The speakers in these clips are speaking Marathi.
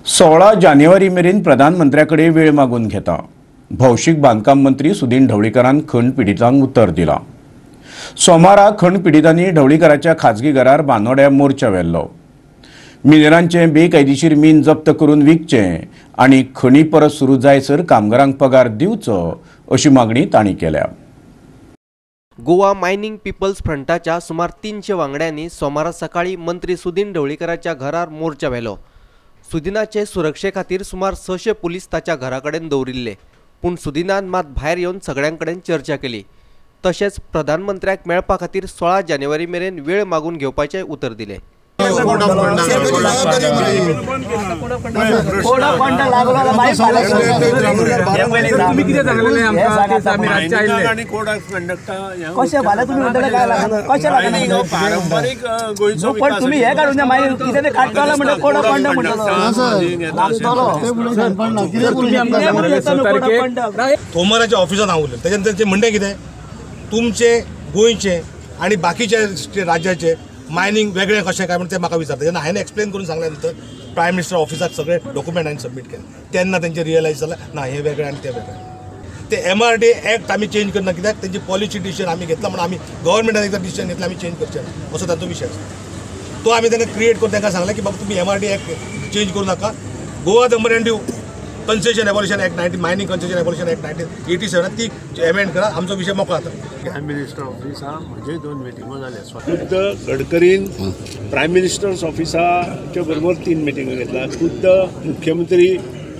16 जानेवारी मेरेन प्रधानमंत्र्याकडे वेळ मागून घेता। भौशीक बांधकाम मंत्री सुदीन ढवळीकरान खंड पिडितांक उत्तर दिला। सोमारा खंड पिडितांनी ढवळीकराच्या खाजगी घरार बांदोड्या मोर्चा वेल्लो। मिनेरांचे बेकायदेशीर मीन जप्त करून विकचे आणि खणी परत सुरू जायसर कामगारांक पगार दिवचो अशी मागणी तांणी केल्या। गोवा मायनिंग पीपल्स फ्रंटाच्या सुमार 300 वांगड्यांनी सोमारा सकाळी मंत्री सुदीन ढवळीकराच्या घरार मोर्चा वेलो। सुदिनाचे सुरक्षे खातीर सुमार 600 पुलीस ताच्या घराकडेन दवरिल्ले, पूण सुदिनान मात भायर येवन सगळ्यांकडेन चर्चा केली। तशेंच प्रधानमंत्र्याक मेळपा खातीर 16 जानेवारी मेरेन वेळ मागून घेवपाचे उतर दिले। तोमराच्या ऑफिसात हांव उलयलें, तेजें तेंचें म्हणणें कितें, तुमचे गोंयचे आनी बाकीचे राज्याचे मायनिंग वेगळे कशें काय म्हणून ते म्हाका विचारता। जेन्ना हांवें एक्सप्लेन करून सांगल्या नंतर प्रायम मिनिस्टर ऑफिसाक सगळे डॉक्युमेंट हांवें सबमीट केले, तेन्ना तेंचे रियलायज जालें ना हे वेगळे आनी ते वेगळे। ते MRD एक्ट आमी चेंज करना, कित्याक तेंची पॉलिसी डिसिजन आमी घेतला म्हणून आमी गव्हर्मेंटान एकदा डिसिजन घेतला आमी चेंज करचे ना असो ताचो विशय आसा। तो आमी तांकां क्रिएट करून तांकां सांगलें की बाबा तुमी MRD एक्ट चेंज करूं नाका, Goa memorandum concession abolition act 19 mining concession abolition act 1987 ती एमेंड करा, आमचो विषय मोकळो जाता। प्रायम मिनिस्टर ऑफिसा म्हजे 2 मिटिंगो जाल्या। खुद्द गडकरीन प्रायम मिनिस्टर्स ऑफिसाच्या बरोबर 3 मिटिंगो घेतला। खुद्द मुख्यमंत्री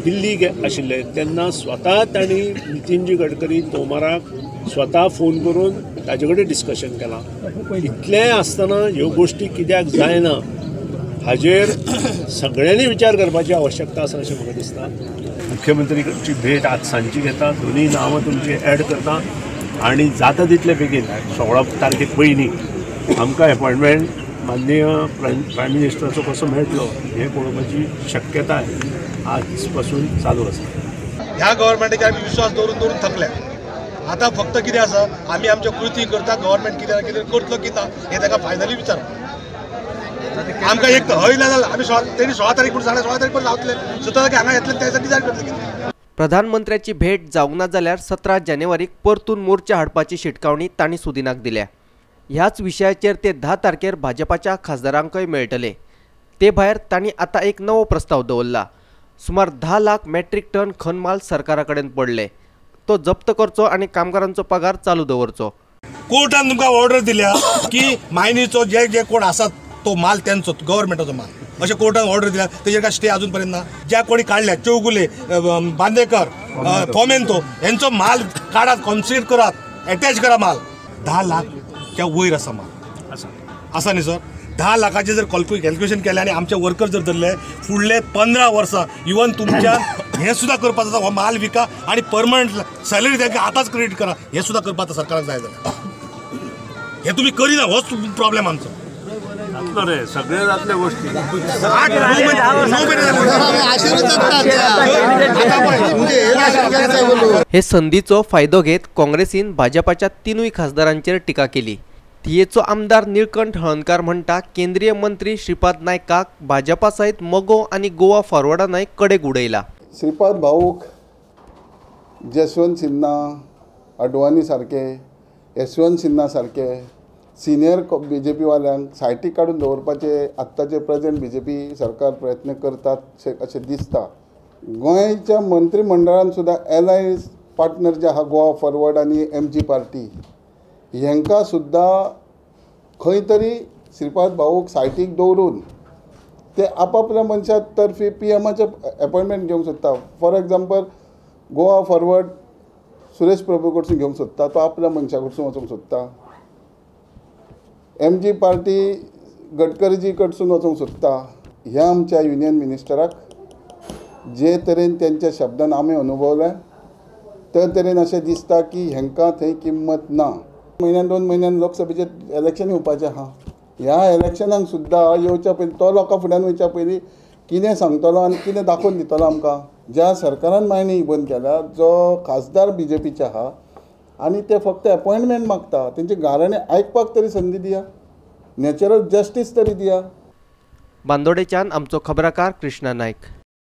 दिल्ली आशिल्ले तेन्ना स्वता तांणी नितीनजी गडकरी तोमाराक स्वता फोन करून ताजे कडेन डिस्कशन केलां। इतलें आसतना ह्यो गोश्टी कित्याक जायना हाजेर सगळ्यांनी विचार करपाची आवश्यकता आसा अशें म्हाका दिसता। मुख्यमंत्रीची भेट आज सांजची घेता, दोनूय नांवां तुमची ॲड करता आनी जाता तितले बेगीन 16 तारखेक पयलीं आमकां अपॉयंटमेंट माननीय प्रायम मिनिस्टराचो कसो मेळटलो हें पळोवपाची शक्यताय आज पासून चालू आसा। ह्या गव्हर्मेंटाचेर आमी विश्वास दवरून थकल्या। आतां फक्त कितें आसा, आमी आमच्यो कृती करता, गव्हर्मेंट कितें करतलो की ना हें ताका फायनली विचार। आमकां एक हय जाल्यार आमी तेणी 16 तारीख पूण सांगलें 16 तारीख पण रावतले, 17 तारखेक हांगा येतले त्यासाठी डिसायड करतले। प्रधानमंत्र्याची भेट जावंक ना जाल्यार 17 जानेवारीक परतून मोर्चा हाडपाची शिटकावणी तांणी सुदिनाक दिल्या। ह्याच विशयाचेर ते 10 तारखेर भाजपाच्या खासदारांकय मेळटले। ते भायर तांणी आतां एक नवो प्रस्ताव दवरला। सुमार 10 लाख मेट्रीक टन खनमाल सरकारा कडेन पडले, तो जप्त करचो आनी कामगारांचो पगार चालू दवरचो। कोर्टान तुमकां ऑर्डर दिल्या की मायनीचो जे कोण आसात तो माल त्यांचो गव्हर्मेंटाचो माल अशें कोर्टान ऑर्डर दिल्या, तेजेर काय स्टे अजून पर्यंत ना। ज्या कोणी काढल्या चौगुले, बांदेकर, फोमेंतो यांचो माल काढात, कॉन्सिडर करात, अटॅच करा माल। 10 लाखच्या वयर आसा माल आसा न्ही सर। 10 लाखाचे जर कॅल्क्युलेशन केलें आनी आमचे वर्कर जर धरले फुडले 15 वर्सां इवन तुमच्या हें सुद्दां करपाक जाता, हो माल विका आनी परमनंट सॅलरी तांकां आतांच क्रिएट करा, हें सुद्दां करपाक सरकाराक जाय जाल्यार। हें तुमी करिना, होच प्रॉब्लेम आमचो। सगळे जातले गोष्टी हे संधीचो फायदो घेत काँग्रेसीन भाजपाच्या 3 खासदारांचेर टिका केली। थियेचो आमदार निळकंठ हळणकार म्हणटा केंद्रीय मंत्री श्रीपाद नायकाक भाजपा सयत मोगो आनी गोवा फॉरवर्डानय कडेक उडयला। श्रीपाद भाऊक जसवंत सिन्हा, अडवाणी सारखे, यशवंत सिन्हा सारखे सिनियर BJP वाल्यांक सायटीक काडून दवरपाचे आत्ताचे प्रेझेंट BJP सरकार प्रयत्न करतात अशें दिसता। गोंयच्या मंत्रिमंडळान सुद्दां एलायन्स पार्टनर जे आहा गोवा फॉरवर्ड आनी MG पार्टी हांकां सुद्दां खंय तरी श्रीपाद भाऊक सायटीक दवरून ते आपापल्या मनशा तर्फी PMचे अपॉयंटमेंट घेवंक सोदता। For example Goa forward Suresh Prabhu कडसून घेवंक सोदता, तो आपल्या मनशा कडसून वचूंक सोदता। MG पार्टी गडकरीजी कडसून वचूंक सोदता। ह्या आमच्या युनियन मिनिस्टराक जे तरेन त्यांच्या शब्दान आमी अनुभवले ते तरेन अशें दिसता की हांकां थंय किंमत ना। म्हयन्यान 2 म्हयन्यान लोकसभेचे इलेक्शन येवपाचें आहा, ह्या इलेक्शनाक सुद्दां येवच्या पयलीं तो लोकां फुड्यान वयच्या पयलीं कितें सांगतलो आनी कितें दाखोवन दितलो आमकां। ज्या सरकारान मायनिंग बंद केल्या, जो खासदार BJPचे आहा आणि ते फक्त अपॉइंटमेंट मागता, त्यांचे गाराणे ऐकपाक तरी संधी दिया, नॅचरल जस्टिस तरी दिया। बांदोडेच्यान आमचो खबराकार कृष्णा नायक।